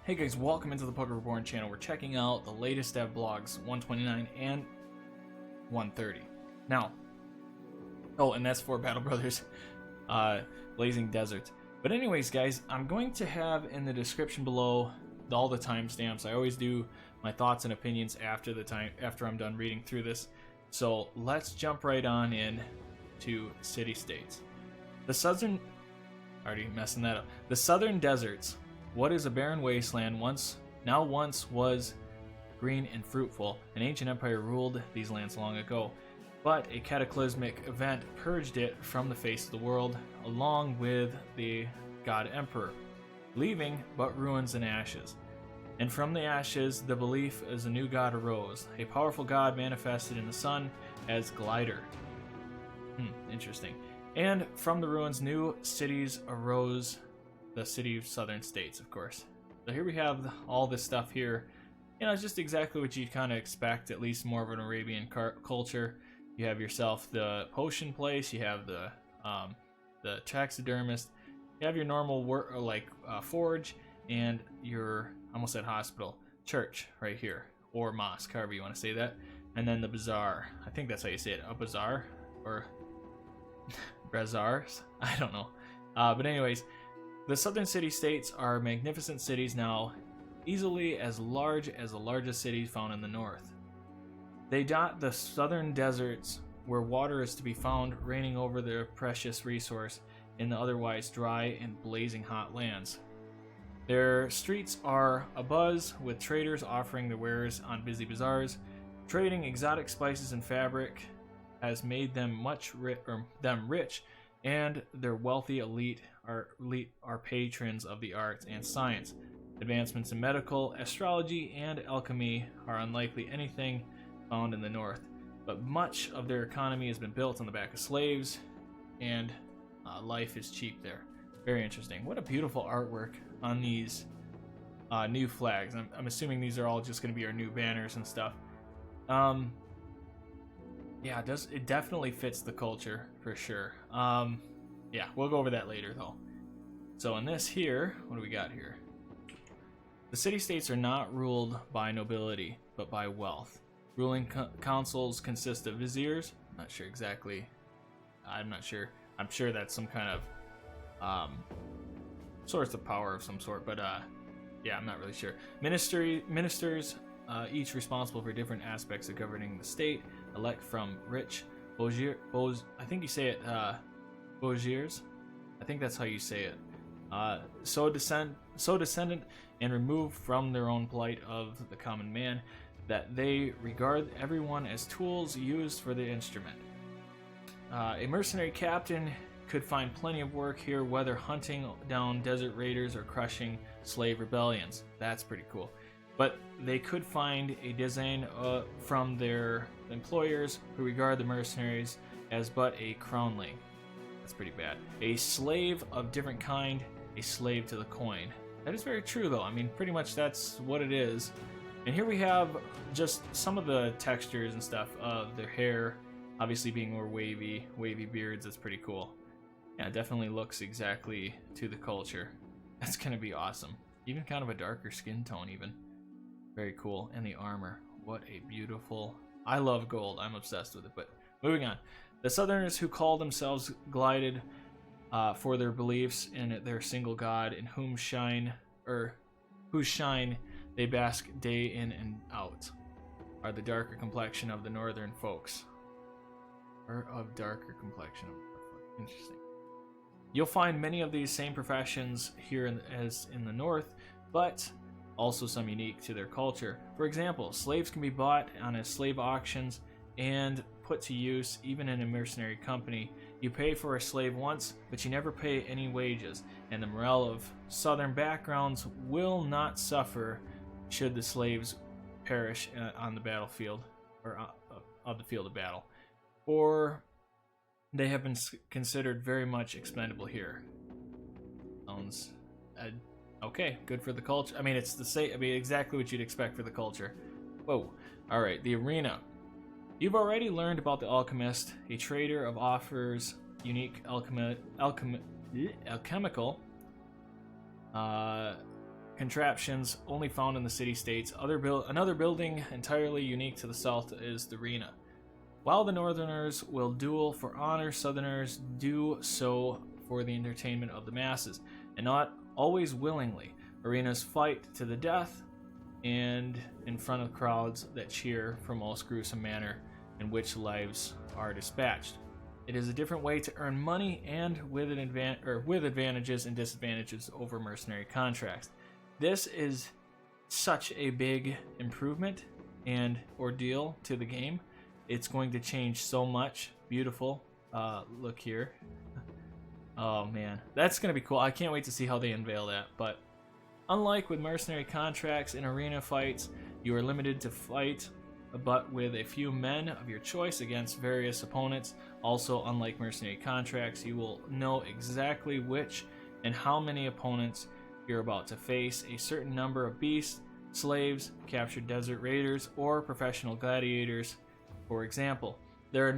Hey guys, welcome into the Poker Reborn channel. We're checking out the latest dev blogs 129 and 130. Now, oh, and that's for Battle Brothers, Blazing Deserts. But anyways, guys, I'm going to have in the description below all the timestamps. I always do my thoughts and opinions after I'm done reading through this. So let's jump right on in to city-states. The southern, already messing that up. The southern deserts. What is a barren wasteland once was green and fruitful. An ancient empire ruled these lands long ago, but a cataclysmic event purged it from the face of the world, along with the god emperor, leaving but ruins and ashes. And from the ashes, the belief as a new god arose, a powerful god manifested in the sun as Glider. Interesting. And from the ruins, new cities arose. The city of southern states, of course. So here we have all this stuff here. You know, it's just exactly what you'd kind of expect, at least more of an Arabian culture. You have yourself the potion place, you have the taxidermist, you have your normal forge, and your, almost said hospital, church right here, or mosque, however you want to say that. And then the bazaar. I think that's how you say it, a bazaar, or bazaars? I don't know. But anyways, the southern city-states are magnificent cities now, easily as large as the largest cities found in the north. They dot the southern deserts where water is to be found, reigning over their precious resource in the otherwise dry and blazing hot lands. Their streets are abuzz with traders offering their wares on busy bazaars. Trading exotic spices and fabric has made them rich, and their wealthy elite are patrons of the arts and science. Advancements in medical, astrology, and alchemy are unlikely anything found in the north, but much of their economy has been built on the back of slaves, and life is cheap there. Very interesting. What a beautiful artwork on these new flags. I'm assuming these are all just going to be our new banners and stuff. Yeah, it definitely fits the culture for sure. Yeah, we'll go over that later though. So in this here, what do we got here? The city-states are not ruled by nobility, but by wealth. Ruling councils consist of viziers. Not sure exactly. I'm not sure. I'm sure that's some kind of source of power of some sort, but yeah, I'm not really sure. Ministers, each responsible for different aspects of governing the state, elect from rich I think you say it Bogiers. I think that's how you say it. So descendant and removed from their own plight of the common man, that they regard everyone as tools used for the instrument. A mercenary captain could find plenty of work here, whether hunting down desert raiders or crushing slave rebellions. That's pretty cool. But they could find a design from their employers who regard the mercenaries as but a crownling. That's pretty bad. A slave of different kind, a slave to the coin. That is very true though. I mean, pretty much that's what it is. And here we have just some of the textures and stuff of their hair, obviously being more wavy beards. That's pretty cool. Yeah, it definitely looks exactly to the culture. That's gonna be awesome. Even kind of a darker skin tone even. Very cool. And the armor. What a beautiful... I love gold. I'm obsessed with it. But moving on. The Southerners who call themselves glided for their beliefs in their single god, in whose shine they bask day in and out, are the darker complexion of the northern folks. Or of darker complexion. Interesting. You'll find many of these same professions here as in the north, but also some unique to their culture. For example, slaves can be bought on slave auctions and put to use even in a mercenary company. You pay for a slave once, but you never pay any wages, and the morale of southern backgrounds will not suffer should the slaves perish on the battlefield, or of the field of battle, or they have been considered very much expendable here. Sounds okay, good for the culture. I mean, it's the same. I mean, exactly what you'd expect for the culture. Whoa. All right, the arena. You've already learned about the alchemist, a trader of offers unique alchemical contraptions only found in the city-states. Another building entirely unique to the South is the arena. While the Northerners will duel for honor, Southerners do so for the entertainment of the masses, and not always willingly. Arenas fight to the death, and in front of crowds that cheer for most gruesome manner in which lives are dispatched. It is a different way to earn money, and with advantages and disadvantages over mercenary contracts. This is such a big improvement and ordeal to the game. It's going to change so much. Beautiful. Look here. Oh man, that's going to be cool. I can't wait to see how they unveil that. But unlike with mercenary contracts in arena fights, you are limited to fight but with a few men of your choice against various opponents. Also, unlike mercenary contracts, you will know exactly which and how many opponents you're about to face. A certain number of beasts, slaves, captured desert raiders, or professional gladiators, for example. There is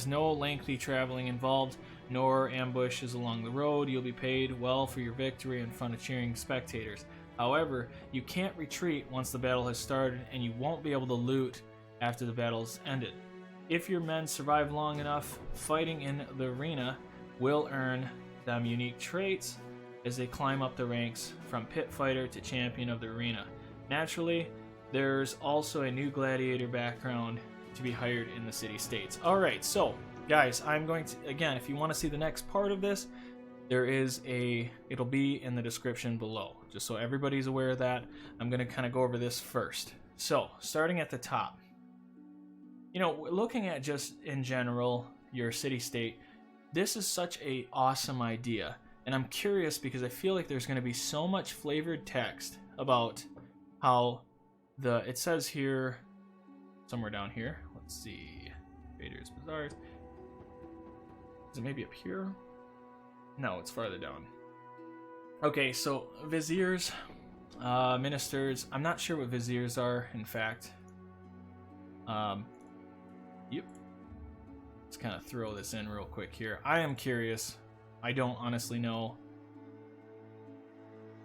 no lengthy traveling involved, nor ambushes along the road. You'll be paid well for your victory in front of cheering spectators. However, you can't retreat once the battle has started, and you won't be able to loot after the battle's ended. If your men survive long enough, fighting in the arena will earn them unique traits as they climb up the ranks from pit fighter to champion of the arena. Naturally, there's also a new gladiator background to be hired in the city-states. Alright, so guys, I'm going to, again, if you want to see the next part of this, it'll be in the description below, just so everybody's aware of that. I'm going to kind of go over this first. So, starting at the top, looking at just in general your city-state, this is such a awesome idea, and I'm curious because I feel like there's going to be so much flavored text about how it says here, somewhere down here, let's see, Raiders, Bazaars, is it maybe up here? No, it's farther down. Okay, so viziers, ministers. I'm not sure what viziers are, in fact. Yep. Let's kind of throw this in real quick here. I am curious. I don't honestly know.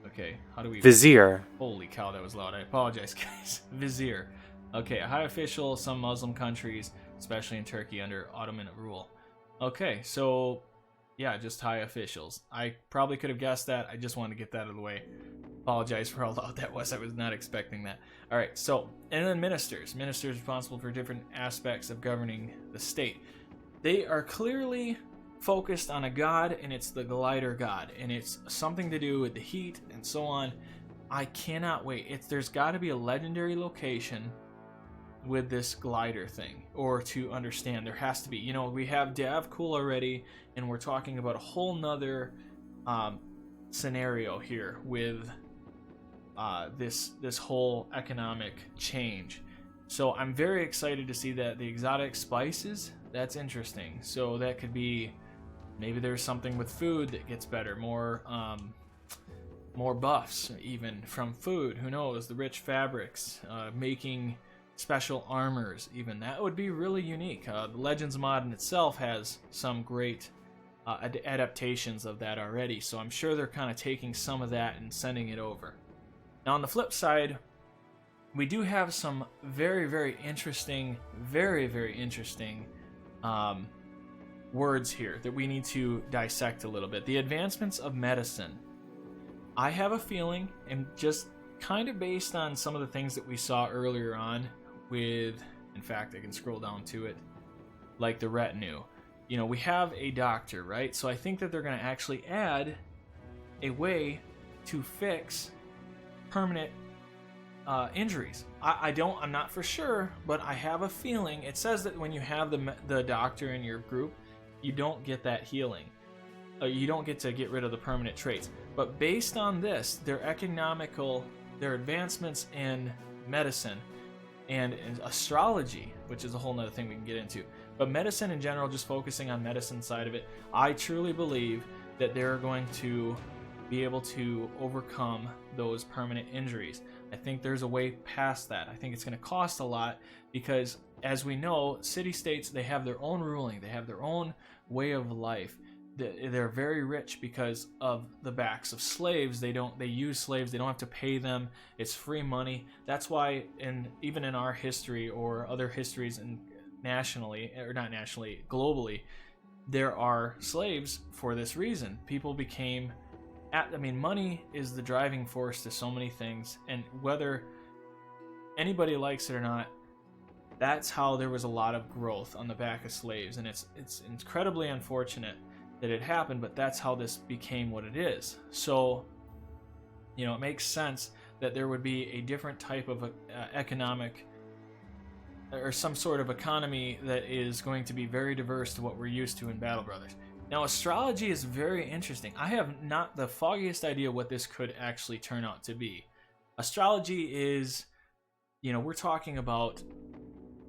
Okay, how do we... Vizier. Holy cow, that was loud. I apologize, guys. Vizier. Okay, a high official, some Muslim countries, especially in Turkey, under Ottoman rule. Okay, so... yeah, just high officials. I probably could have guessed that. I just wanted to get that out of the way. Apologize for how loud that was. I was not expecting that. All right, so, and then ministers. Ministers responsible for different aspects of governing the state. They are clearly focused on a god, and it's the glider god, and it's something to do with the heat and so on. I cannot wait. There's got to be a legendary location with this glider thing, or to understand there has to be. We have Davcool already, and we're talking about a whole nother scenario here with this whole economic change. So I'm very excited to see that the exotic spices, that's interesting. So that could be, maybe there's something with food that gets better, more buffs even from food, who knows, the rich fabrics, making special armors, even that would be really unique. The Legends mod in itself has some great adaptations of that already, so I'm sure they're kind of taking some of that and sending it over. Now on the flip side, we do have some very, very interesting words here that we need to dissect a little bit. The advancements of medicine. I have a feeling, and just kind of based on some of the things that we saw earlier on with, in fact, I can scroll down to it, like the retinue. We have a doctor, right? So I think that they're going to actually add a way to fix permanent injuries. I'm not for sure, but I have a feeling. It says that when you have the doctor in your group, you don't get that healing. You don't get to get rid of the permanent traits. But based on this, their advancements in medicine and in astrology, which is a whole nother thing we can get into, but medicine in general, just focusing on medicine side of it, I truly believe that they're going to be able to overcome those permanent injuries. I think there's a way past that. I think it's going to cost a lot because, as we know, city-states, they have their own ruling, they have their own way of life. they're very rich because of the backs of slaves. They use slaves. They don't have to pay them. It's free money. That's why even in our history or other histories and globally, there are slaves for this reason. People became money is the driving force to so many things, and whether anybody likes it or not, that's how there was a lot of growth on the back of slaves. And it's incredibly unfortunate that it happened, but that's how this became what it is. So, it makes sense that there would be a different type of economic or some sort of economy that is going to be very diverse to what we're used to in Battle Brothers. Now, astrology is very interesting. I have not the foggiest idea what this could actually turn out to be. Astrology is, we're talking about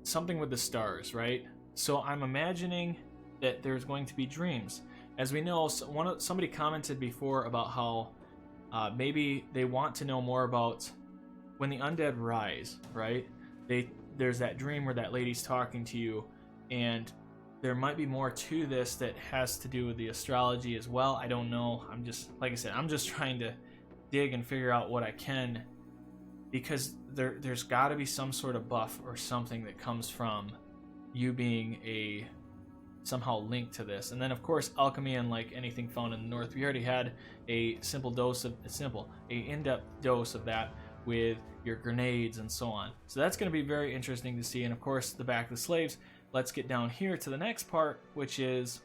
something with the stars, right? So I'm imagining that there's going to be dreams. As we know, somebody commented before about how maybe they want to know more about when the undead rise, right? There's that dream where that lady's talking to you, and there might be more to this that has to do with the astrology as well. I don't know. I'm just trying to dig and figure out what I can, because there's got to be some sort of buff or something that comes from you being somehow linked to this. And then of course alchemy, and like anything found in the north, we already had a in-depth dose of that with your grenades and so on. So that's going to be very interesting to see. And of course the back of the slaves. Let's get down here to the next part, which is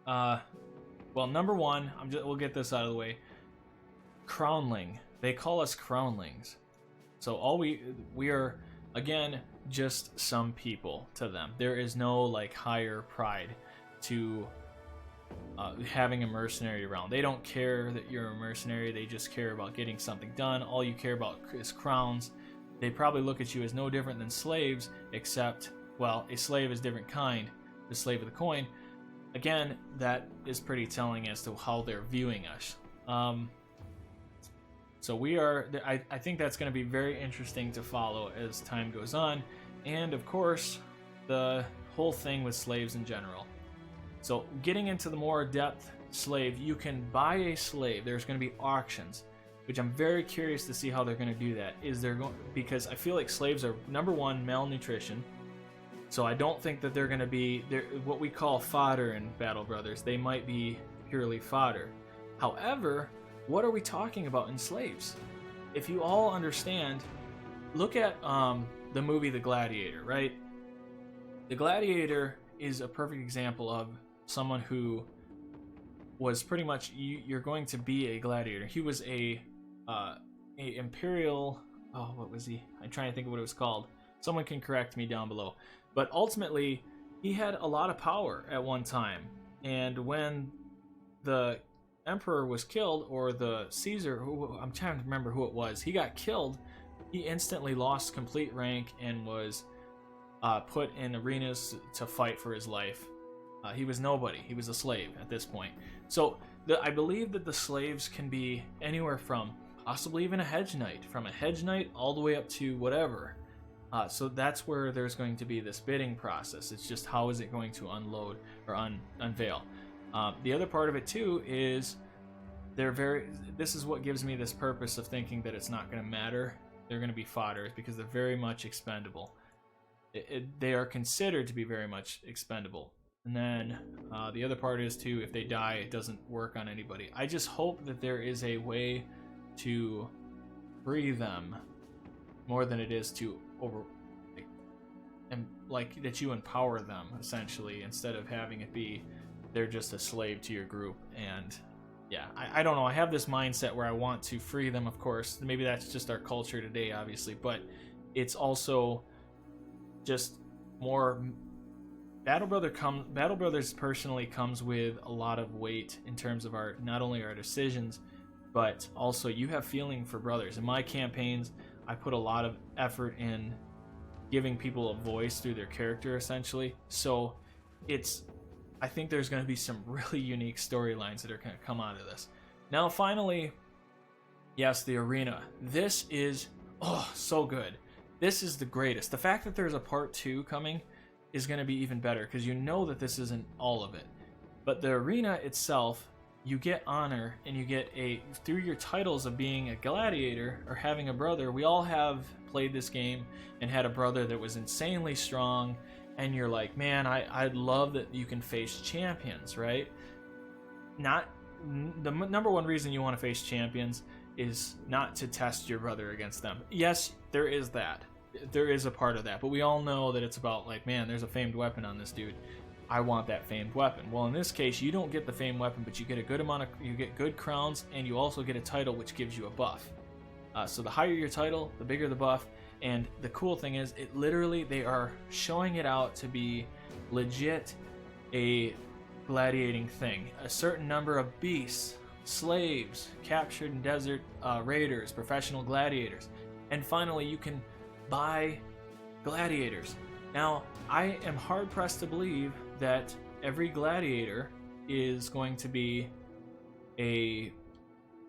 number one, we'll get this out of the way. Crownling. They call us crownlings. So we are, again, just some people to them. There is no like higher pride to having a mercenary around. They don't care that you're a mercenary. They just care about getting something done. All you care about is crowns. They probably look at you as no different than slaves, except, well, a slave is different kind, the slave of the coin. Again, that is pretty telling as to how they're viewing us. So I think that's going to be very interesting to follow as time goes on. And of course, the whole thing with slaves in general. So getting into the more depth slave, you can buy a slave. There's going to be auctions, which I'm very curious to see how they're going to do that. Because I feel like slaves are, number one, malnutrition. So I don't think that they're going to be what we call fodder in Battle Brothers. They might be purely fodder. However, what are we talking about in slaves? If you all understand, look at the movie The Gladiator, right? The Gladiator is a perfect example of someone who was pretty much, you're going to be a gladiator. He was a imperial, what was he? I'm trying to think of what it was called. Someone can correct me down below. But ultimately, he had a lot of power at one time. And when the emperor was killed, or the Caesar, I'm trying to remember who it was, he got killed, he instantly lost complete rank and was put in arenas to fight for his life. He was nobody. He was a slave at this point. So I believe that the slaves can be anywhere from possibly even a hedge knight, from a hedge knight all the way up to whatever. So that's where there's going to be this bidding process. It's just how is it going to unload or unveil. The other part of it too is this is what gives me this purpose of thinking that it's not going to matter. They're going to be fodders because they're very much expendable. They are considered to be very much expendable. And then the other part is too, if they die, it doesn't work on anybody. I just hope that there is a way to free them more than it is to that you empower them essentially, instead of having it be they're just a slave to your group. And yeah, I don't know. I have this mindset where I want to free them, of course. Maybe that's just our culture today, obviously, but it's also just more. Battle Brothers personally comes with a lot of weight in terms of not only our decisions, but also you have feeling for brothers. In my campaigns, I put a lot of effort in giving people a voice through their character, essentially. So I think there's going to be some really unique storylines that are going to come out of this. Now, finally, yes, the arena. This is, so good. This is the greatest. The fact that there's a part 2 coming is going to be even better, because you know that this isn't all of it. But the arena itself, you get honor, and you get through your titles of being a gladiator or having a brother. We all have played this game and had a brother that was insanely strong, and you're like, man, I'd love that you can face champions, right? Not the number one reason you want to face champions is not to test your brother against them. Yes, there is that. There is a part of that, but we all know that it's about like, man, there's a famed weapon on this dude. I want that famed weapon. Well, in this case, you don't get the famed weapon, but you get a good amount of, you get good crowns, and you also get a title which gives you a buff. So the higher your title, the bigger the buff. And the cool thing is, it literally, they are showing it out to be legit a gladiating thing. A certain number of beasts, slaves, captured in desert raiders, professional gladiators. And finally, you can buy gladiators. Now, I am hard-pressed to believe that every gladiator is going to be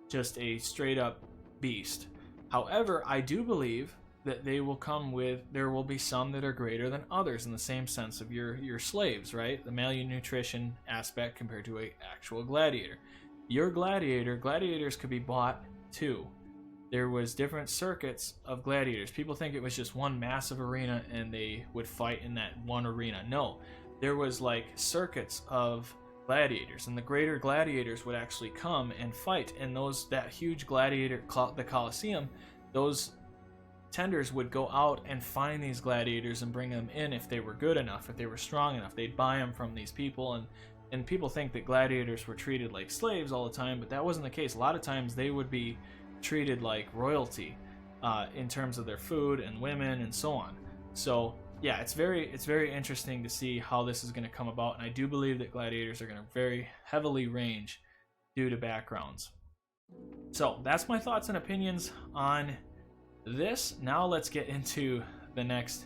just a straight-up beast. However, I do believe that they will come with, there will be some that are greater than others in the same sense of your slaves, right? The malnutrition aspect compared to an actual gladiator. Your gladiators could be bought too. There was different circuits of gladiators. People think it was just one massive arena and they would fight in that one arena. No, there was like circuits of gladiators, and the greater gladiators would actually come and fight. And that huge gladiator, the Colosseum, those tenders would go out and find these gladiators and bring them in if they were good enough, if they were strong enough. They'd buy them from these people, and people think that gladiators were treated like slaves all the time, but that wasn't the case. A lot of times they would be treated like royalty in terms of their food and women and so on. So yeah, it's very interesting to see how this is going to come about, and I do believe that gladiators are going to very heavily range due to backgrounds. So that's my thoughts and opinions on this. Now let's get into the next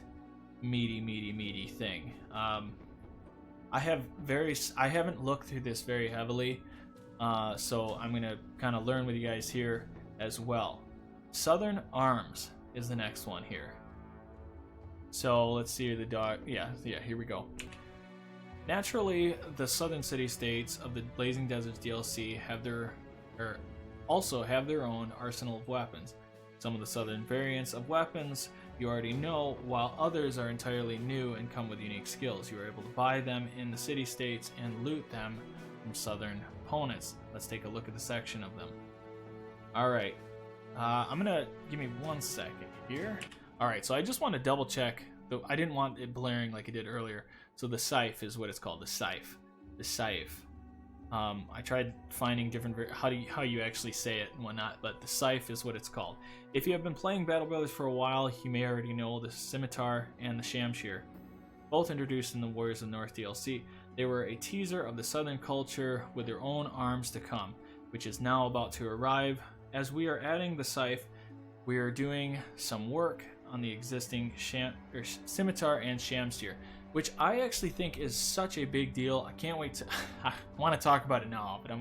meaty thing. I haven't looked through this very heavily, so I'm gonna kind of learn with you guys here as well. Southern Arms is the next one here. So let's see the dog. Yeah, here we go. Naturally, the southern city-states of the Blazing Deserts DLC also have their own arsenal of weapons. Some of the southern variants of weapons you already know, while others are entirely new and come with unique skills. You are able to buy them in the city-states and loot them from southern opponents. Let's take a look at the section of them. Alright, I'm gonna, give me 1 second here. Alright, so I just want to double check, though I didn't want it blaring like it did earlier. So the scythe is what it's called, the scythe. The scythe. I tried finding different how you actually say it and whatnot, but the scythe is what it's called. If you have been playing Battle Brothers for a while, you may already know the scimitar and the shamshir, both introduced in the Warriors of the North DLC. They were a teaser of the southern culture with their own arms to come, which is now about to arrive. As we are adding the scythe, we are doing some work on the existing scimitar and shamshir, which I actually think is such a big deal. I can't wait to I want to talk about it now, but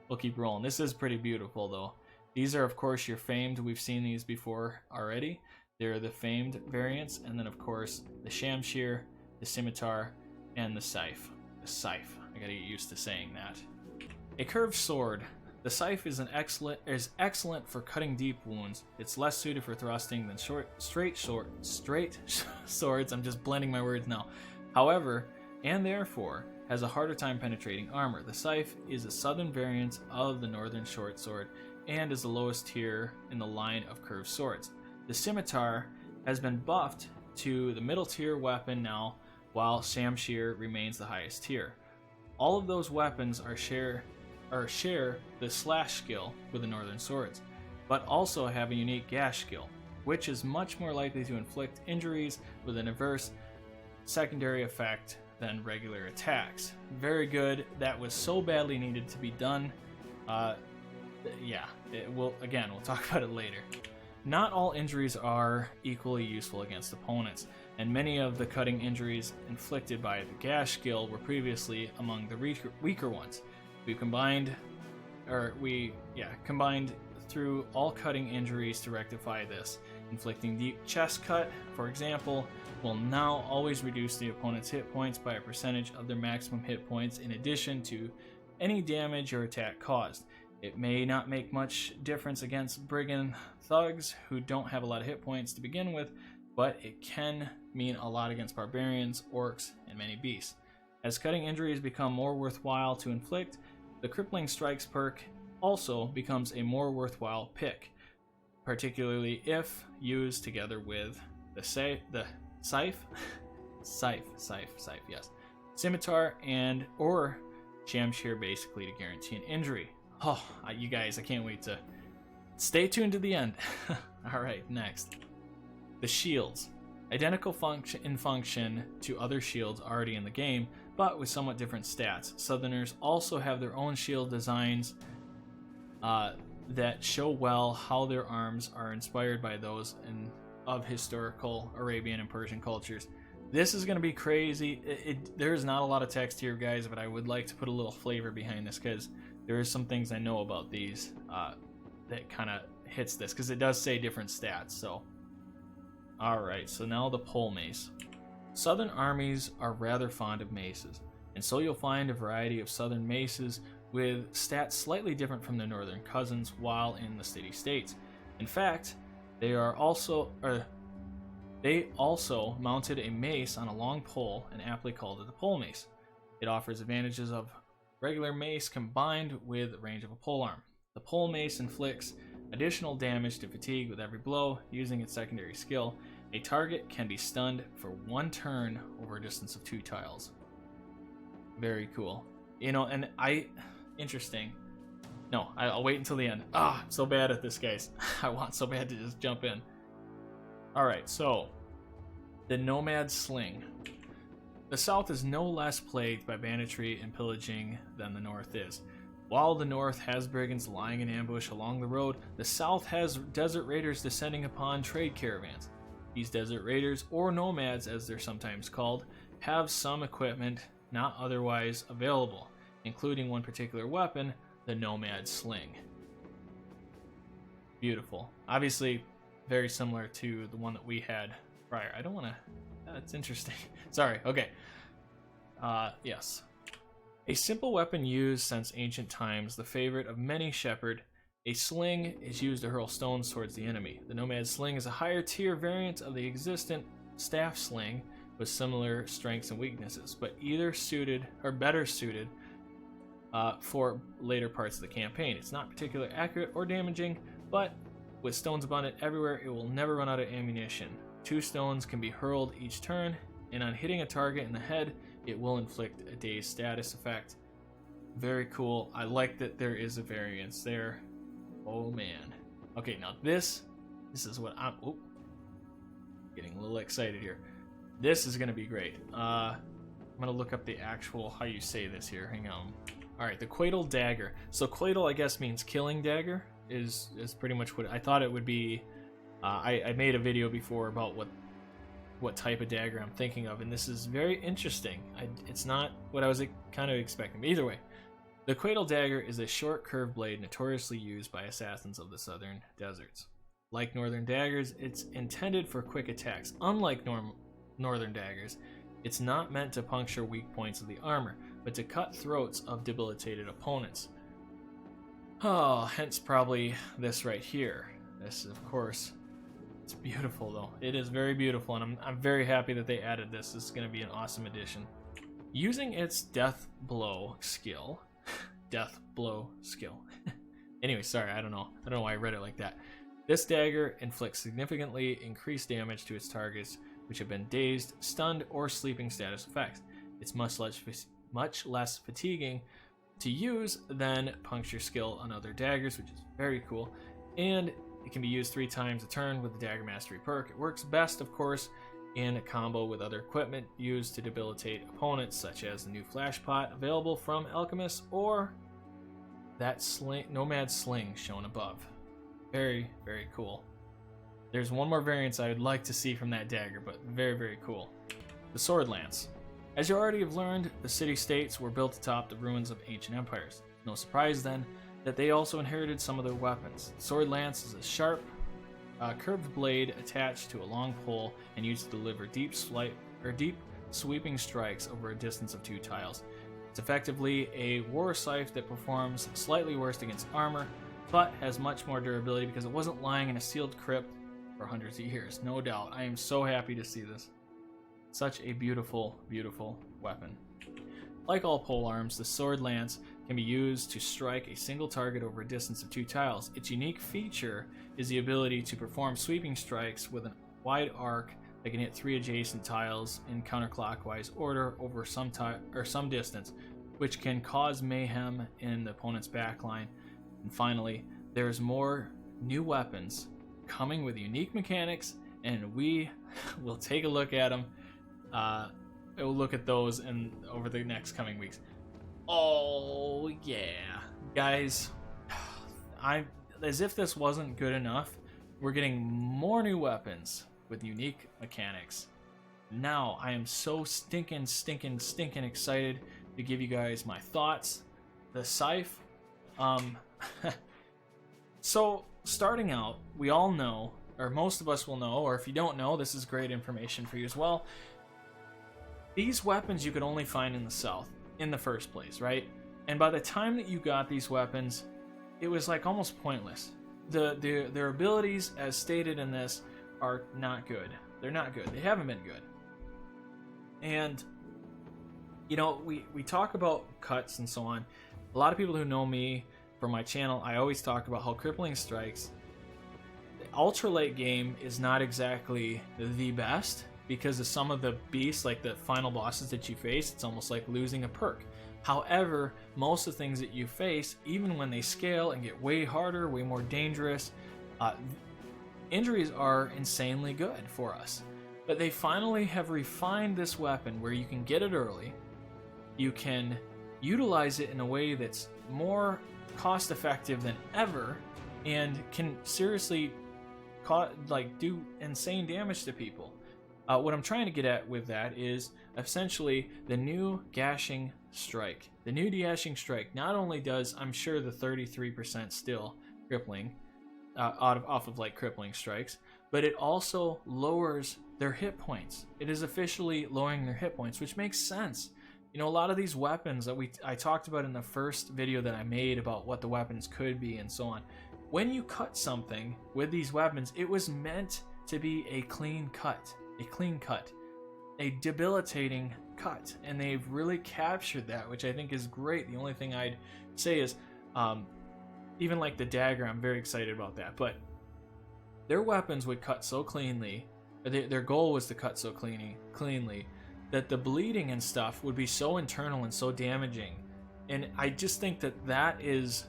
we'll keep rolling. This is pretty beautiful though. These are of course your famed, we've seen these before already. They're the famed variants, and then of course the shamshir, the scimitar, and the scythe. The scythe. I gotta get used to saying that. A curved sword. The scythe is excellent for cutting deep wounds. It's less suited for thrusting than straight swords. I'm just blending my words now. However, and therefore, has a harder time penetrating armor. The scythe is a southern variant of the northern short sword and is the lowest tier in the line of curved swords. The scimitar has been buffed to the middle tier weapon now, while shamshir remains the highest tier. All of those weapons share the slash skill with the northern swords, but also have a unique gash skill, which is much more likely to inflict injuries with an adverse secondary effect than regular attacks. Very good. That was so badly needed to be done. Yeah, we'll talk about it later. Not all injuries are equally useful against opponents, and many of the cutting injuries inflicted by the gash skill were previously among the weaker ones. We combined through all cutting injuries to rectify this. Inflicting deep chest cut, for example, will now always reduce the opponent's hit points by a percentage of their maximum hit points in addition to any damage or attack caused. It may not make much difference against brigand thugs who don't have a lot of hit points to begin with, but it can mean a lot against barbarians, orcs, and many beasts. As cutting injuries become more worthwhile to inflict, the Crippling Strikes perk also becomes a more worthwhile pick, particularly if used together with the scythe, yes, scimitar and or shamshir, basically to guarantee an injury. Oh, you guys, I can't wait to stay tuned to the end. All right, next, the shields, identical function to other shields already in the game, but with somewhat different stats. Southerners also have their own shield designs that show well how their arms are inspired by those of historical Arabian and Persian cultures. This is going to be crazy. There is not a lot of text here, guys, but I would like to put a little flavor behind this because there is some things I know about these that kind of hits this, because it does say different stats. So, all right, so now the pole mace. Southern armies are rather fond of maces, and so you'll find a variety of Southern maces with stats slightly different from their northern cousins while in the city-states. In fact, they also mounted a mace on a long pole and aptly called it the pole mace. It offers advantages of regular mace combined with the range of a polearm. The pole mace inflicts additional damage to fatigue with every blow using its secondary skill. A target can be stunned for 1 turn over a distance of 2 tiles. Very cool. You know, and interesting. No, I'll wait until the end. I'm so bad at this, guys. I want so bad to just jump in. Alright, so the Nomad Sling. The South is no less plagued by banditry and pillaging than the North is. While the North has brigands lying in ambush along the road, the South has desert raiders descending upon trade caravans. These desert raiders, or nomads as they're sometimes called, have some equipment not otherwise available, including one particular weapon, the Nomad Sling. Beautiful. Obviously, very similar to the one that we had prior. I don't want to... That's interesting. Sorry, okay. Yes. A simple weapon used since ancient times, the favorite of many shepherd, a sling is used to hurl stones towards the enemy. The Nomad Sling is a higher tier variant of the existent staff sling with similar strengths and weaknesses, but either suited or better suited for later parts of the campaign. It's not particularly accurate or damaging, but with stones abundant everywhere, it will never run out of ammunition. 2 stones can be hurled each turn, and on hitting a target in the head, it will inflict a dazed status effect. Very cool. I like that there is a variance there. Oh man. Okay, now this is what I'm getting a little excited here. This is gonna be great. I'm gonna look up the actual how you say this here. Hang on. Alright, the Quaedal Dagger. So Quaedal, I guess, means killing dagger, is pretty much what I thought it would be. I made a video before about what type of dagger I'm thinking of, and this is very interesting. It's not what I was kind of expecting, but either way. The Quaedal Dagger is a short curved blade notoriously used by assassins of the southern deserts. Like northern daggers, it's intended for quick attacks. Unlike northern daggers, it's not meant to puncture weak points of the armor, but to cut throats of debilitated opponents. Oh, hence probably this right here. This, of course, it's beautiful though. It is very beautiful, and I'm very happy that they added this. This is going to be an awesome addition. Using its death blow skill. Anyway, sorry, I don't know why I read it like that. This dagger inflicts significantly increased damage to its targets which have been dazed, stunned, or sleeping status effects. It's much less fatiguing to use than puncture skill on other daggers, which is very cool, and it can be used 3 times a turn with the Dagger Mastery perk. It works best, of course, in a combo with other equipment used to debilitate opponents, such as the new flash pot available from Alchemist, or that Nomad Sling shown above. Very, very cool. There's one more variance I would like to see from that dagger, but very, very cool. The Sword Lance. As you already have learned, the city-states were built atop the ruins of ancient empires. No surprise, then, that they also inherited some of their weapons. The Sword Lance is a sharp, curved blade attached to a long pole and used to deliver deep sweeping strikes over a distance of 2 tiles. It's effectively a war scythe that performs slightly worse against armor, but has much more durability because it wasn't lying in a sealed crypt for hundreds of years. No doubt. I am so happy to see this. Such a beautiful, beautiful weapon. Like all polearms, the sword lance can be used to strike a single target over a distance of 2 tiles. Its unique feature is the ability to perform sweeping strikes with a wide arc that can hit 3 adjacent tiles in counterclockwise order over some distance, which can cause mayhem in the opponent's backline. And finally, there's more new weapons coming with unique mechanics, and we will take a look at them. We'll look at those over the next coming weeks. Oh yeah, guys! As if this wasn't good enough, we're getting more new weapons with unique mechanics. Now I am so stinking excited to give you guys my thoughts. The scythe. So starting out, we all know, or most of us will know, or if you don't know, this is great information for you as well. These weapons you could only find in the South in the first place, right? And by the time that you got these weapons, it was like almost pointless. Their abilities, as stated in this, are not good. They're not good. They haven't been good. And you know, we talk about cuts and so on. A lot of people who know me from my channel, I always talk about how crippling strikes, the ultra late game is not exactly the best because of some of the beasts, like the final bosses that you face. It's almost like losing a perk. However, most of the things that you face, even when they scale and get way harder, way more dangerous, injuries are insanely good for us. But they finally have refined this weapon where you can get it early, you can utilize it in a way that's more cost effective than ever, and can seriously do insane damage to people. What I'm trying to get at with that is essentially the new gashing strike. The new de-ashing strike not only does, I'm sure, the 33% still crippling off of like crippling strikes, but it also lowers their hit points. It is officially lowering their hit points, which makes sense. You know, a lot of these weapons that I talked about in the first video that I made about what the weapons could be and so on. When you cut something with these weapons, it was meant to be a clean cut, a debilitating cut, and they've really captured that, which I think is great. The only thing I'd say is, even like the dagger, I'm very excited about that, but their weapons would cut so cleanly, their goal was to cut so cleanly, that the bleeding and stuff would be so internal and so damaging. And I just think that's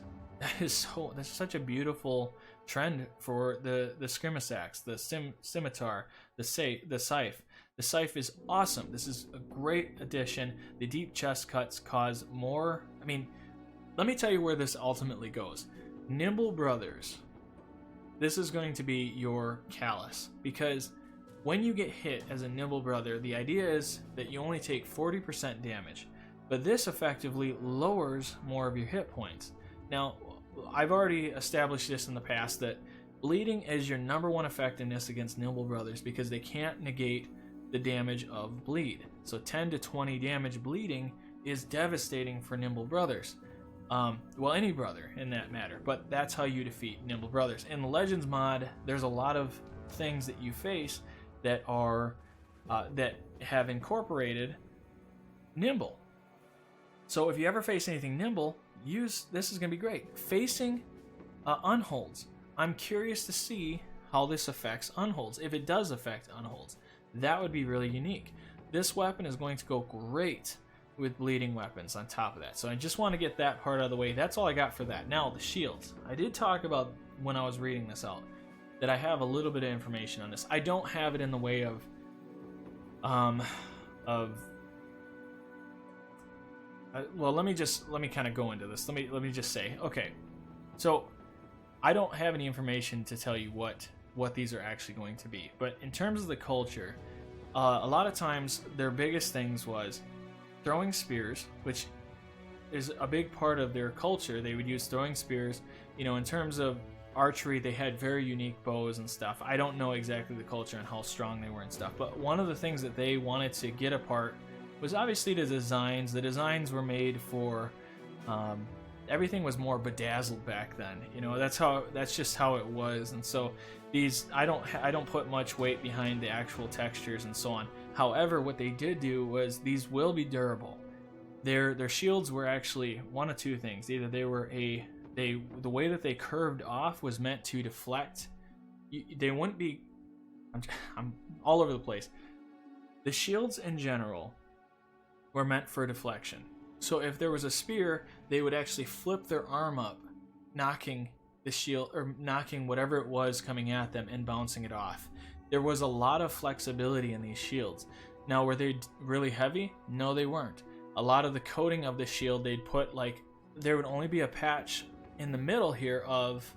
such a beautiful trend for the Scrimmax axe, the scimitar, the scythe. The scythe is awesome. This is a great addition. The deep chest cuts cause more. I mean, let me tell you where this ultimately goes. Nimble Brothers. This is going to be your callus, because when you get hit as a Nimble Brother, the idea is that you only take 40% damage, but this effectively lowers more of your hit points. Now, I've already established this in the past that bleeding is your #1 effectiveness against Nimble Brothers because they can't negate the damage of bleed. So 10 to 20 damage bleeding is devastating for Nimble Brothers. Well, any brother in that matter, but that's how you defeat Nimble Brothers. In the Legends mod, there's a lot of things that you face that are that have incorporated nimble. So if you ever face anything nimble, this is going to be great. Facing unholds. I'm curious to see how this affects unholds. If it does affect unholds, that would be really unique. This weapon is going to go great with bleeding weapons on top of that. So I just want to get that part out of the way. That's all I got for that. Now, the shields. I did talk about when I was reading this out that I have a little bit of information on this. I don't have it in the way of well, let me kind of go into this. Let me just say, okay, so I don't have any information to tell you what these are actually going to be, but in terms of the culture, a lot of times their biggest things was throwing spears, which is a big part of their culture. They would use throwing spears, you know, in terms of archery, they had very unique bows and stuff. I don't know exactly the culture and how strong they were and stuff, but one of the things that they wanted to get apart was obviously the designs. The designs were made for everything was more bedazzled back then. You know, that's just how it was. And so these, I don't put much weight behind the actual textures and so on. However, what they did do was these will be durable. Their shields were actually one of two things. Either they were the way that they curved off was meant to deflect. They wouldn't be. I'm all over the place. The shields in general were meant for deflection. So if there was a spear, they would actually flip their arm up, knocking the shield or knocking whatever it was coming at them and bouncing it off. There was a lot of flexibility in these shields. Now, were they really heavy? No, they weren't. A lot of the coating of the shield, they'd put there would only be a patch in the middle here of,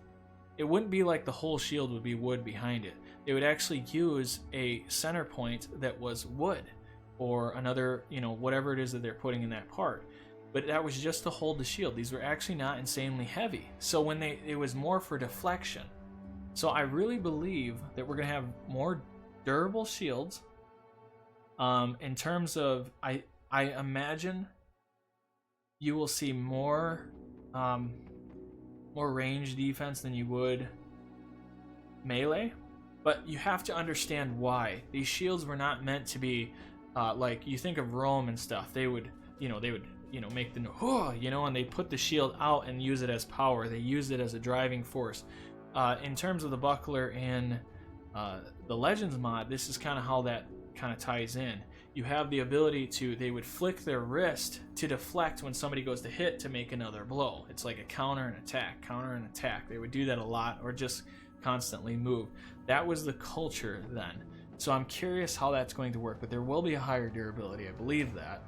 it wouldn't be like the whole shield would be wood behind it. They would actually use a center point that was wood or another, whatever it is that they're putting in that part. But that was just to hold the shield. These were actually not insanely heavy. So it was more for deflection. So I really believe that we're going to have more durable shields. In terms of, I imagine you will see more range defense than you would melee. But you have to understand why. These shields were not meant to be like you think of Rome and stuff. They would make the and they put the shield out and use it as power. They used it as a driving force. In terms of the buckler in the Legends mod, this is kind of how that kind of ties in. You have the ability they would flick their wrist to deflect when somebody goes to hit to make another blow. It's like a counter and attack. They would do that a lot, or just constantly move. That was the culture then. So I'm curious how that's going to work, but there will be a higher durability, I believe that,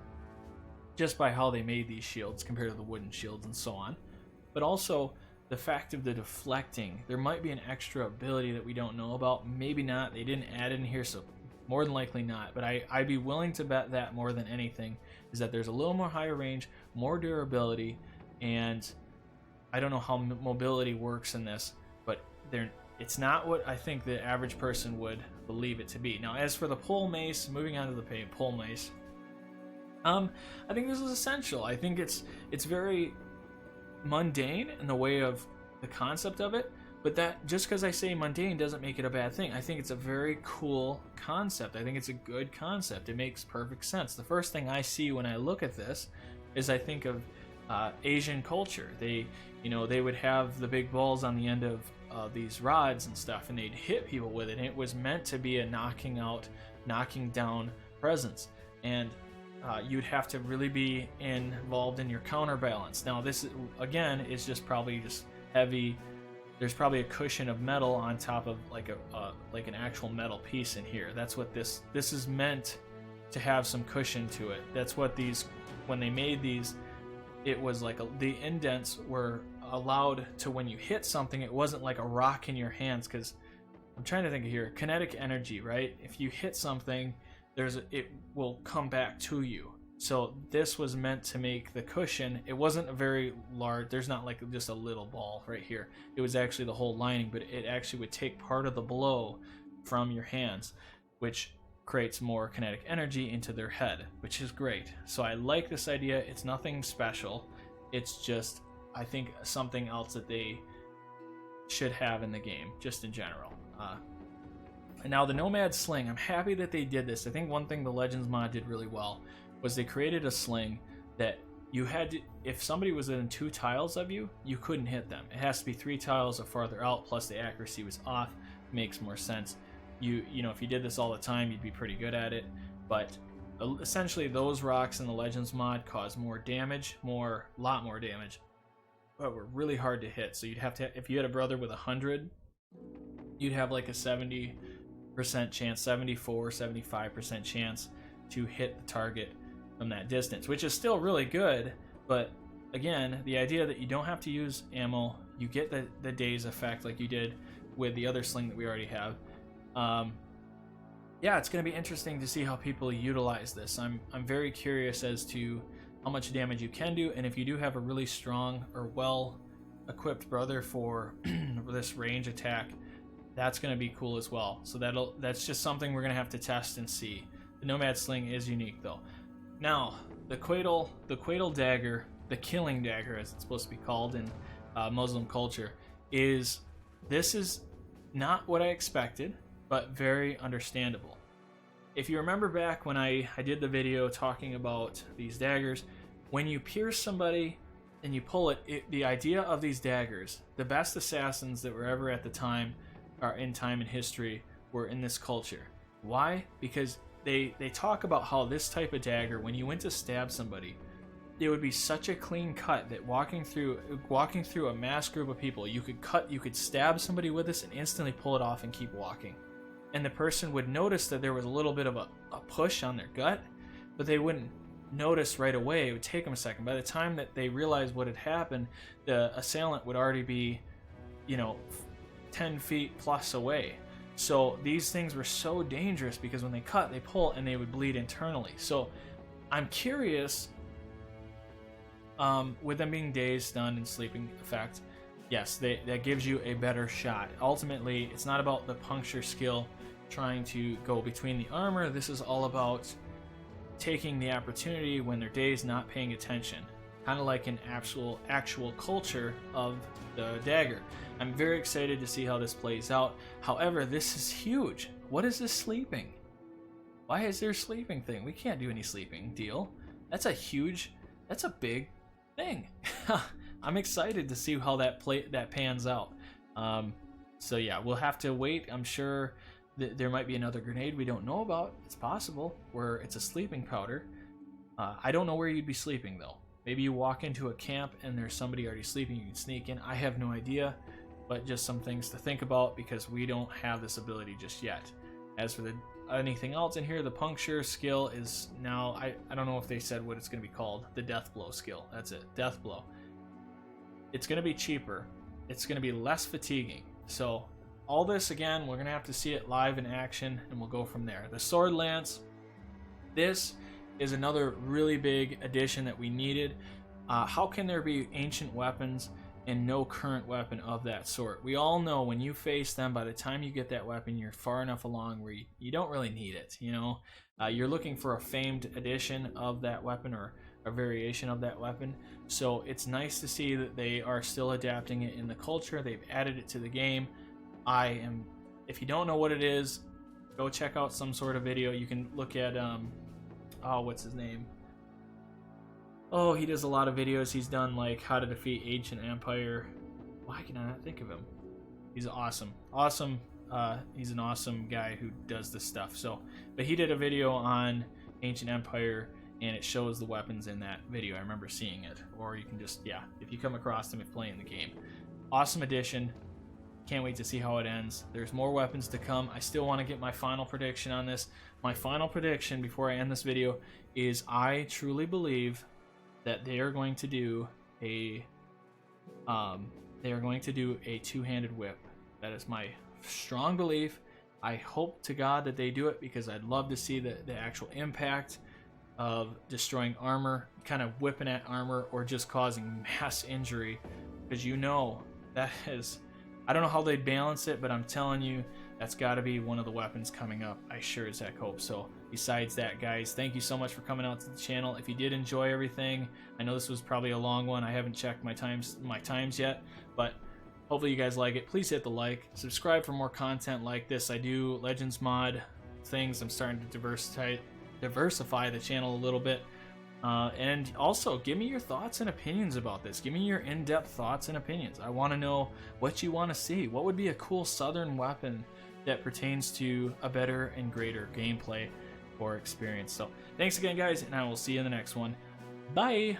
just by how they made these shields compared to the wooden shields and so on. But also the fact of the deflecting, there might be an extra ability that we don't know about. Maybe not. They didn't add it in here, so more than likely not. But I'd be willing to bet that more than anything is that there's a little more higher range, more durability, and I don't know how mobility works in this, but it's not what I think the average person would believe it to be. Now, as for the pole mace, moving on to the pole mace, I think this is essential. I think it's very mundane in the way of the concept of it, but that just because I say mundane doesn't make it a bad thing. I think it's a very cool concept. I think it's a good concept. It makes perfect sense. The first thing I see when I look at this is I think of Asian culture. They would have the big balls on the end of these rods and stuff, and they'd hit people with it. And it was meant to be a knocking down presence. And you'd have to really be involved in your counterbalance. Now, this again is probably just heavy. There's probably a cushion of metal on top of like an actual metal piece in here. That's what this is meant to have, some cushion to it. That's what when they made these, it was like the indents were allowed to, when you hit something, it wasn't like a rock in your hands. Because I'm trying to think of here, kinetic energy, right? If you hit something, it will come back to you. So this was meant to make the cushion. It wasn't a very large, there's not like just a little ball right here. It was actually the whole lining, but it actually would take part of the blow from your hands, which creates more kinetic energy into their head, which is great. So I like this idea. It's nothing special. It's just, I think, something else that they should have in the game, just in general. And now the Nomad Sling, I'm happy that they did this. I think one thing the Legends mod did really well was they created a sling that you had to, if somebody was within 2 tiles of you, you couldn't hit them. It has to be 3 tiles or farther out, plus the accuracy was off. Makes more sense. If you did this all the time, you'd be pretty good at it. But essentially, those rocks in the Legends mod cause more damage, lot more damage, but were really hard to hit. So you'd have to, if you had a brother with 100, you'd have like a 70% chance, 74, 75% chance to hit the target from that distance, which is still really good. But again, the idea that you don't have to use ammo, you get the daze effect like you did with the other sling that we already have. Yeah, it's going to be interesting to see how people utilize this. I'm very curious as to how much damage you can do, and if you do have a really strong or well equipped brother for this range attack, that's going to be cool as well. So that's just something we're going to have to test and see. The Nomad Sling is unique though. Now, the Quetal dagger, the killing dagger as it's supposed to be called in Muslim culture, this is not what I expected, but very understandable. If you remember back when I did the video talking about these daggers, when you pierce somebody and you pull it, the idea of these daggers, the best assassins that were ever at the time, or in time in history, were in this culture. Why? Because they talk about how this type of dagger, when you went to stab somebody, it would be such a clean cut that walking through a mass group of people, you could stab somebody with this and instantly pull it off and keep walking. And the person would notice that there was a little bit of a push on their gut, but they wouldn't notice right away. It would take them a second. By the time that they realized what had happened, the assailant would already be, 10 feet plus away. So these things were so dangerous because when they cut, they pull, and they would bleed internally. So I'm curious, with them being dazed, stunned, and sleeping effect, yes, that gives you a better shot. Ultimately, it's not about the puncture skill trying to go between the armor. This is all about taking the opportunity when they're dazed, not paying attention, kind of like an actual culture of the dagger. I'm very excited to see how this plays out. However, this is huge. What is this sleeping? Why is there a sleeping thing? We can't do any sleeping deal. That's a big thing. I'm excited to see how that pans out. So yeah, we'll have to wait. I'm sure there might be another grenade we don't know about. It's possible, where it's a sleeping powder. I don't know where you'd be sleeping though. Maybe you walk into a camp and there's somebody already sleeping, you can sneak in. I have no idea, but just some things to think about because we don't have this ability just yet. As for anything else in here, the puncture skill is now, I don't know if they said what it's going to be called. The death blow skill. That's it. Death blow. It's going to be cheaper. It's going to be less fatiguing. So all this, again, we're going to have to see it live in action, and we'll go from there. The sword lance. This is another really big addition that we needed. How can there be ancient weapons and no current weapon of that sort? We all know when you face them, by the time you get that weapon, you're far enough along where you don't really need it. You're looking for a famed edition of that weapon or a variation of that weapon. So it's nice to see that they are still adapting it in the culture. They've added it to the game. If you don't know what it is, go check out some sort of video. You can look at what's his name? Oh, he does a lot of videos. He's done like how to defeat Ancient Empire. Why can I not think of him? He's awesome. He's an awesome guy who does this stuff. But he did a video on Ancient Empire, and it shows the weapons in that video. I remember seeing it. Or you can just, if you come across them if playing the game. Awesome addition. Can't wait to see how it ends. There's more weapons to come. I still want to get my final prediction on this. My final prediction before I end this video is I truly believe that they are going to do a two-handed whip. That is my strong belief. I hope to God that they do it because I'd love to see the actual impact of destroying armor, kind of whipping at armor, or just causing mass injury. Because that is, I don't know how they'd balance it, but I'm telling you, that's got to be one of the weapons coming up. I sure as heck hope so. Besides that, guys, thank you so much for coming out to the channel. If you did enjoy everything, I know this was probably a long one. I haven't checked my times yet, but hopefully you guys like it. Please hit the like, subscribe for more content like this. I do Legends mod things. I'm starting to diversify the channel a little bit. And also, give me your thoughts and opinions about this. Give me your in-depth thoughts and opinions. I want to know what you want to see. What would be a cool Southern weapon that pertains to a better and greater gameplay or experience? So, thanks again, guys, and I will see you in the next one. Bye!